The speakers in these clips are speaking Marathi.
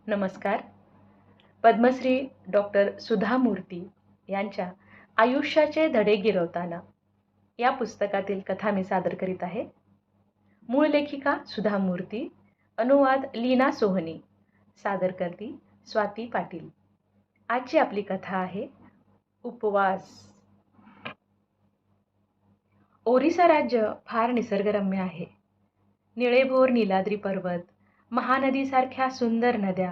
नमस्कार. पद्मश्री डॉक्टर सुधा मूर्ती यांच्या आयुष्याचे धडे गिरवताना या पुस्तकातील कथा मी सादर करीत आहे. मूळ लेखिका सुधा मूर्ती, अनुवाद लीना सोहनी, सादर करती स्वाती पाटील. आजची आपली कथा आहे उपवास. ओरिसा राज्य फार निसर्गरम्य आहे. निळेभोर नीलाद्री पर्वत, महानदीसारख्या सुंदर नद्या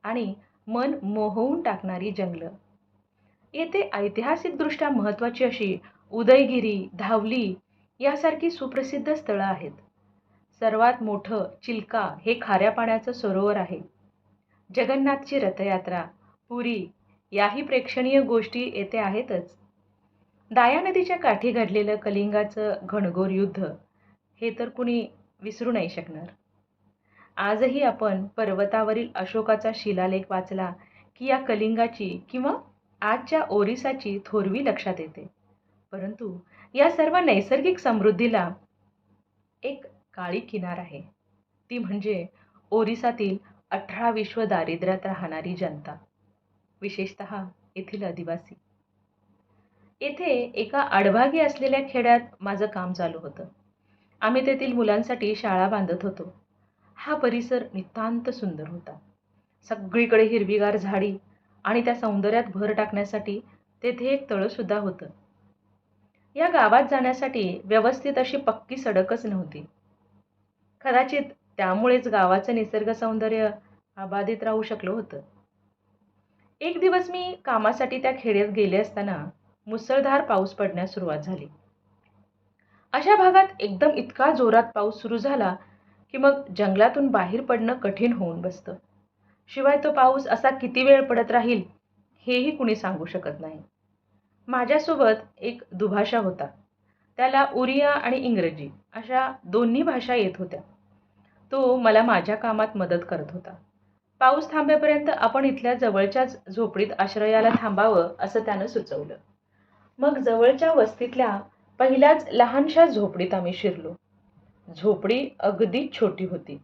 आणि मन मोहवून टाकणारी जंगलं. येथे ऐतिहासिकदृष्ट्या महत्त्वाची अशी उदयगिरी, धावली यासारखी सुप्रसिद्ध स्थळं आहेत. सर्वात मोठं चिल्का हे खाऱ्या पाण्याचं सरोवर आहे. जगन्नाथची रथयात्रा, पुरी याही प्रेक्षणीय गोष्टी येथे आहेतच. दाया नदीच्या काठी घडलेलं कलिंगाचं घनघोर युद्ध हे तर कुणी विसरू नाही शकणार. आजही आपण पर्वतावरील अशोकाचा शिलालेख वाचला की या कलिंगाची किंवा आजच्या ओरिसाची थोरवी लक्षात येते. परंतु या सर्व नैसर्गिक समृद्धीला एक काळी किनार आहे. ती म्हणजे ओरिसातील 18 विश्व दारिद्र्यात राहणारी जनता, विशेषतः येथील आदिवासी. येथे एका अडभागी असलेल्या खेड्यात माझं काम चालू होतं. आम्ही तेथील मुलांसाठी शाळा बांधत होतो. हा परिसर नितांत सुंदर होता. सगळीकडे हिरवीगार झाडी आणि त्या सौंदर्यात भर टाकण्यासाठी तेथे एक तळंसुद्धा होतं. या गावात जाण्यासाठी व्यवस्थित अशी पक्की सडकच नव्हती. कदाचित त्यामुळेच गावाचं निसर्ग सौंदर्य अबाधित राहू शकलं होतं. एक दिवस मी कामासाठी त्या खेड्यात गेले असताना मुसळधार पाऊस पडण्यास सुरुवात झाली. अशा भागात एकदम इतका जोरात पाऊस सुरू झाला की मग जंगलातून बाहेर पडणं कठीण होऊन बसतं. शिवाय तो पाऊस असा किती वेळ पडत राहील हेही कुणी सांगू शकत नाही. माझ्यासोबत एक दुभाषा होता. त्याला उरिया आणि इंग्रजी अशा दोन्ही भाषा येत होत्या. तो मला माझ्या कामात मदत करत होता. पाऊस थांबेपर्यंत आपण इथल्या जवळच्याच झोपडीत आश्रयाला थांबावं असं त्यानं सुचवलं. मग जवळच्या वस्तीतल्या पहिल्याच लहानशा झोपडीत आम्ही शिरलो. झोपडी अगदीच छोटी होती.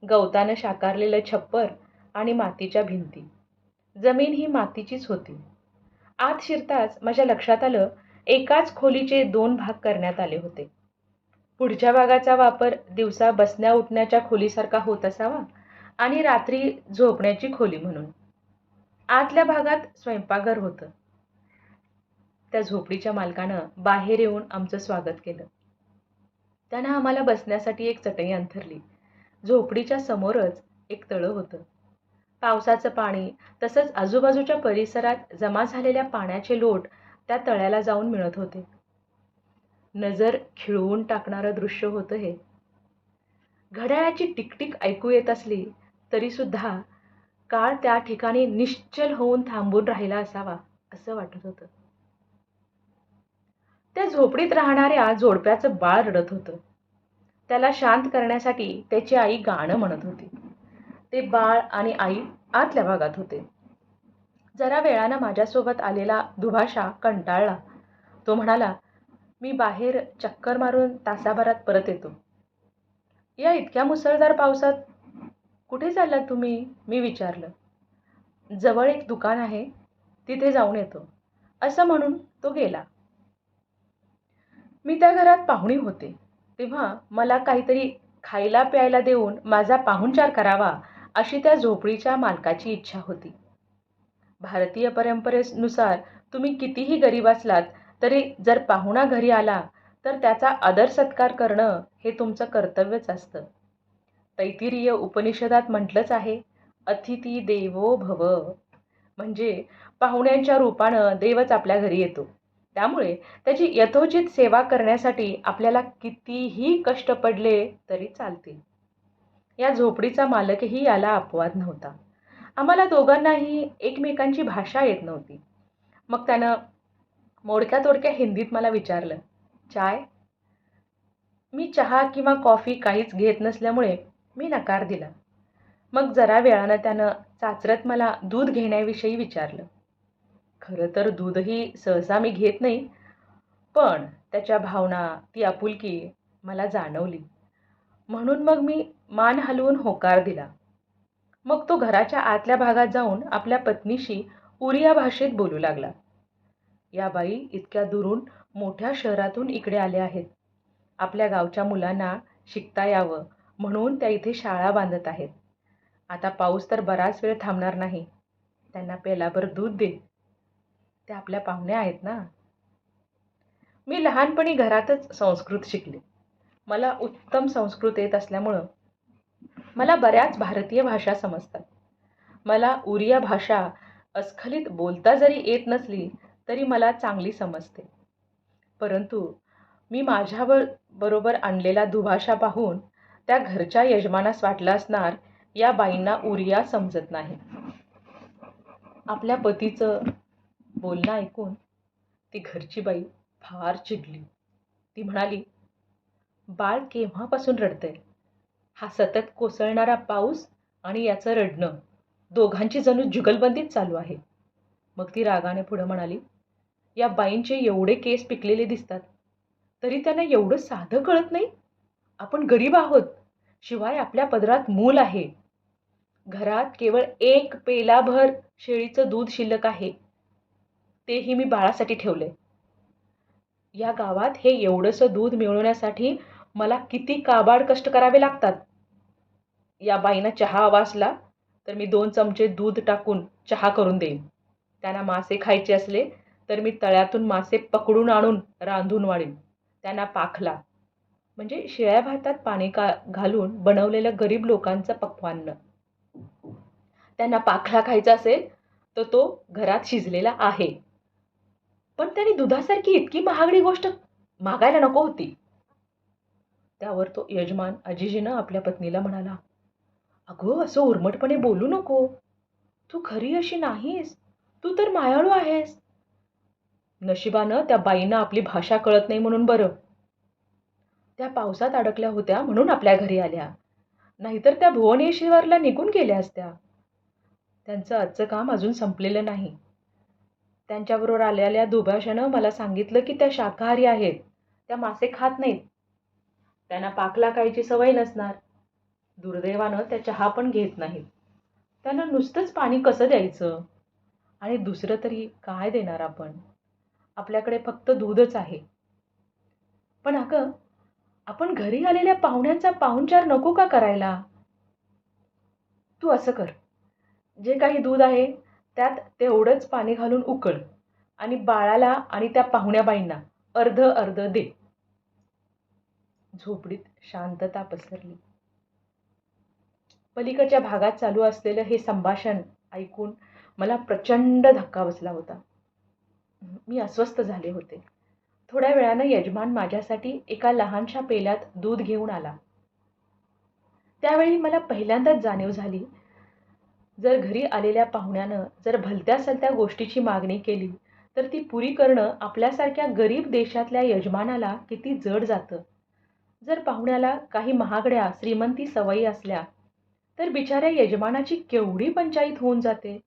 गवतानं शाकारलेलं छप्पर आणि मातीच्या भिंती. जमीन ही मातीचीच होती. आत शिरताच माझ्या लक्षात आलं, एकाच खोलीचे 2 भाग करण्यात आले होते. पुढच्या भागाचा वापर दिवसा बसण्या उठण्याच्या खोलीसारखा होत असावा आणि रात्री झोपण्याची खोली म्हणून. आतल्या भागात स्वयंपाकघर होतं. त्या झोपडीच्या मालकानं बाहेर येऊन आमचं स्वागत केलं. त्यानं आम्हाला बसण्यासाठी एक चटई अंथरली. झोपडीच्या समोरच एक तळं होतं. पावसाचं पाणी तसंच आजूबाजूच्या परिसरात जमा झालेल्या पाण्याचे लोट त्या तळ्याला जाऊन मिळत होते. नजर खिळवून टाकणारं दृश्य होतं हे. घड्याळाची टिकटिक ऐकू येत असली तरी सुद्धा काळ त्या ठिकाणी निश्चल होऊन थांबून राहिला असावा असं वाटत होतं. त्या झोपडीत राहणाऱ्या जोडप्याचं बाळ रडत होतं. त्याला शांत करण्यासाठी त्याची आई गाणं म्हणत होती. ते बाळ आणि आई आतल्या भागात होते. जरा वेळानं माझ्यासोबत आलेला दुभाषा कंटाळला. तो म्हणाला, मी बाहेर चक्कर मारून तासाभरात परत येतो. या इतक्या मुसळधार पावसात कुठे चाललात तुम्ही? मी विचारलं. जवळ एक दुकान आहे, तिथे जाऊन येतो, असं म्हणून तो गेला. मी त्या घरात पाहुणी होते. तेव्हा मला काहीतरी खायला प्यायला देऊन माझा पाहुणचार करावा अशी त्या झोपडीच्या मालकाची इच्छा होती. भारतीय परंपरेनुसार तुम्ही कितीही गरीब असलात तरी जर पाहुणा घरी आला तर त्याचा आदर सत्कार करणं हे तुमचं कर्तव्यच असतं. तैत्तिरीय उपनिषदात म्हटलंच आहे, अतिथी देवो भव. म्हणजे पाहुण्यांच्या रूपानं देवच आपल्या घरी येतो. त्यामुळे त्याची यथोचित सेवा करण्यासाठी आपल्याला कितीही कष्ट पडले तरी चालतील. या झोपडीचा मालकही याला अपवाद नव्हता. आम्हाला दोघांनाही एकमेकांची भाषा येत नव्हती. मग त्यानं मोडक्या तोडक्या हिंदीत मला विचारलं, चाय? मी चहा किंवा कॉफी काहीच घेत नसल्यामुळे मी नकार दिला. मग जरा वेळानं त्यानं चाचरत मला दूध घेण्याविषयी विचारलं. खरं तर दूधही सहसा मी घेत नाही, पण त्याच्या भावना, ती आपुलकी मला जाणवली. म्हणून मग मी मान हलवून होकार दिला. मग तो घराच्या आतल्या भागात जाऊन आपल्या पत्नीशी उरिया भाषेत बोलू लागला. या बाई इतक्या दुरून मोठ्या शहरातून इकडे आल्या आहेत. आपल्या गावच्या मुलांना शिकता यावं म्हणून त्या इथे शाळा बांधत आहेत. आता पाऊस तर बराच वेळ थांबणार नाही. त्यांना पेलाभर दूध दे. त्या आपल्या पाहुण्या आहेत ना. मी लहानपणी घरातच संस्कृत शिकले. मला उत्तम संस्कृत येत असल्यामुळं मला बऱ्याच भारतीय भाषा समजतात. मला उरिया भाषा अस्खलित बोलता जरी येत नसली तरी मला चांगली समजते. परंतु मी माझ्यावर बरोबर आणलेला दुभाषा पाहून त्या घरच्या यजमानास वाटलं असणार या बाईंना उरिया समजत नाही. आपल्या पतीचं बोलणं ऐकून ती घरची बाई फार चिडली. ती म्हणाली, बाळ केव्हापासून रडतंय? हा सतत कोसळणारा पाऊस आणि याचं रडणं दोघांची जणू जुगलबंदीच चालू आहे. मग ती रागाने पुढे म्हणाली, या बाईंचे एवढे केस पिकलेले दिसतात तरी त्यांना एवढं साधं कळत नाही. आपण गरीब आहोत, शिवाय आपल्या पदरात मूल आहे. घरात केवळ एक पेलाभर शेळीचं दूध शिल्लक आहे. तेही मी बाळासाठी ठेवलंय. या गावात हे एवढंसं दूध मिळवण्यासाठी मला किती काबाड कष्ट करावे लागतात. या बाईंना चहा हवा असला तर मी 2 चमचे दूध टाकून चहा करून देईन. त्यांना मासे खायचे असले तर मी तळ्यातून मासे पकडून आणून रांधून वाढीन. त्यांना पाखला म्हणजे शिळ्या भातात पाणी घालून बनवलेलं गरीब लोकांचं पक्वान्न. त्यांना पाखला खायचा असेल तर तो घरात शिजलेला आहे. पण त्यांनी दुधासारखी इतकी महागडी गोष्ट मागायला नको होती. त्यावर तो यजमान अजिजीनं आपल्या पत्नीला म्हणाला, अगं असं उर्मटपणे बोलू नको. तू खरी अशी नाहीस. तू तर मायाळू आहेस. नशिबानं त्या बाईंना आपली भाषा कळत नाही म्हणून बरं. त्या पावसात अडकल्या होत्या म्हणून आपल्या घरी आल्या. नाहीतर त्या भुवनेश्वरला निघून गेल्या असत्या. त्यांचं आजचं काम अजून संपलेलं नाही. त्यांच्याबरोबर आलेल्या दुभाषानं मला सांगितलं की त्या शाकाहारी आहेत. त्या मासे खात नाहीत. त्यांना पाखला खायची सवय नसणार. दुर्दैवानं त्या चहा पण घेत नाहीत. त्यांना नुसतंच पाणी कसं द्यायचं? आणि दुसरं तरी काय देणार आपण? आपल्याकडे फक्त दूधच आहे. पण अगं, आपण घरी आलेल्या पाहुण्यांचा पाहुणचार नको का करायला? तू असं कर. जे काही दूध आहे त्यात तेवढंच पाणी घालून उकळ आणि बाळाला आणि त्या पाहुण्याबाईंना अर्ध अर्ध दे. झोपडीत शांतता पसरली. पलीकडच्या भागात चालू असलेलं हे संभाषण ऐकून मला प्रचंड धक्का बसला होता. मी अस्वस्थ झाले होते. थोड्या वेळानं यजमान माझ्यासाठी एका लहानशा पेल्यात दूध घेऊन आला. त्यावेळी मला पहिल्यांदाच जाणीव झाली, जर घरी आलेल्या पाहुण्यानं जर भलत्या सलत्या गोष्टीची मागणी केली तर ती पुरी करणं आपल्यासारख्या गरीब देशातल्या यजमानाला किती जड जातं. जर पाहुण्याला काही महागड्या श्रीमंती सवयी असल्या तर बिचाऱ्या यजमानाची केवढी पंचाईत होऊन जाते.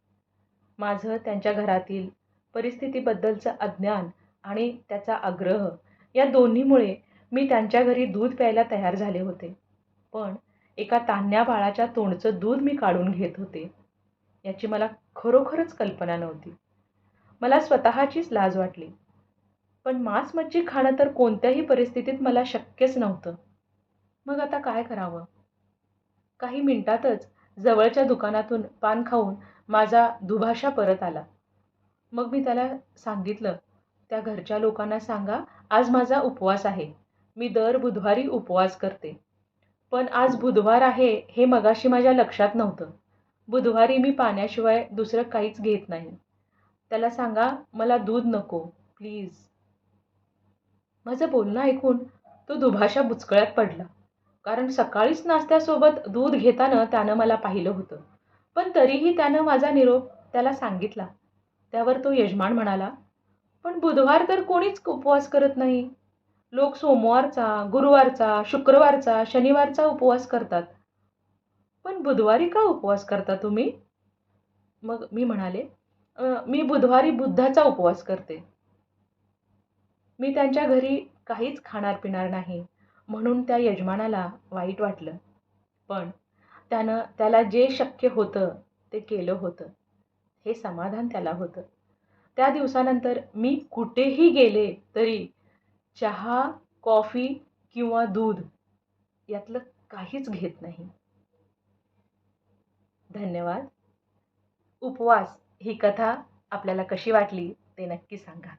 माझं त्यांच्या घरातील परिस्थितीबद्दलचं अज्ञान आणि त्याचा आग्रह या दोन्हीमुळे मी त्यांच्या घरी दूध प्यायला तयार झाले होते. पण एका तान्ह्या बाळाच्या तोंडचं दूध मी काढून घेत होते याची मला खरोखरच कल्पना नव्हती. मला स्वतःचीच लाज वाटली. पण मांस मच्छी खाणं तर कोणत्याही परिस्थितीत मला शक्यच नव्हतं. मग आता काय करावं? काही मिनिटातच जवळच्या दुकानातून पान खाऊन माझा दुभाषा परत आला. मग मी त्याला सांगितलं, त्या घरच्या लोकांना सांगा आज माझा उपवास आहे. मी दर बुधवारी उपवास करते. पण आज बुधवार आहे हे मगाशी माझ्या लक्षात नव्हतं. बुधवारी मी पाण्याशिवाय दुसरं काहीच घेत नाही. त्याला सांगा मला दूध नको प्लीज. माझं बोलणं ऐकून तो दुभाषा बुचकळ्यात पडला. कारण सकाळीच नाश्त्यासोबत दूध घेताना त्यानं मला पाहिलं होतं. पण तरीही त्यानं माझा निरोप त्याला सांगितला. त्यावर तो यजमान म्हणाला, पण बुधवार तर कोणीच उपवास करत नाही. लोक सोमवारचा, गुरुवारचा, शुक्रवारचा, शनिवारचा उपवास करतात. पण बुधवारी का उपवास करता तुम्ही? मग मी म्हणाले, मी बुधवारी बुद्धाचा उपवास करते. मी त्यांच्या घरी काहीच खाणार पिणार नाही म्हणून त्या यजमानाला वाईट वाटलं. पण त्याला जे शक्य होतं ते केलं होतं, हे समाधान त्याला होतं. त्या दिवसानंतर मी कुठेही गेले तरी चहा, कॉफी किंवा दूध यातलं काहीच घेत नाही. धन्यवाद. उपवास ही कथा आपल्याला कशी वाटली ते नक्की सांगा.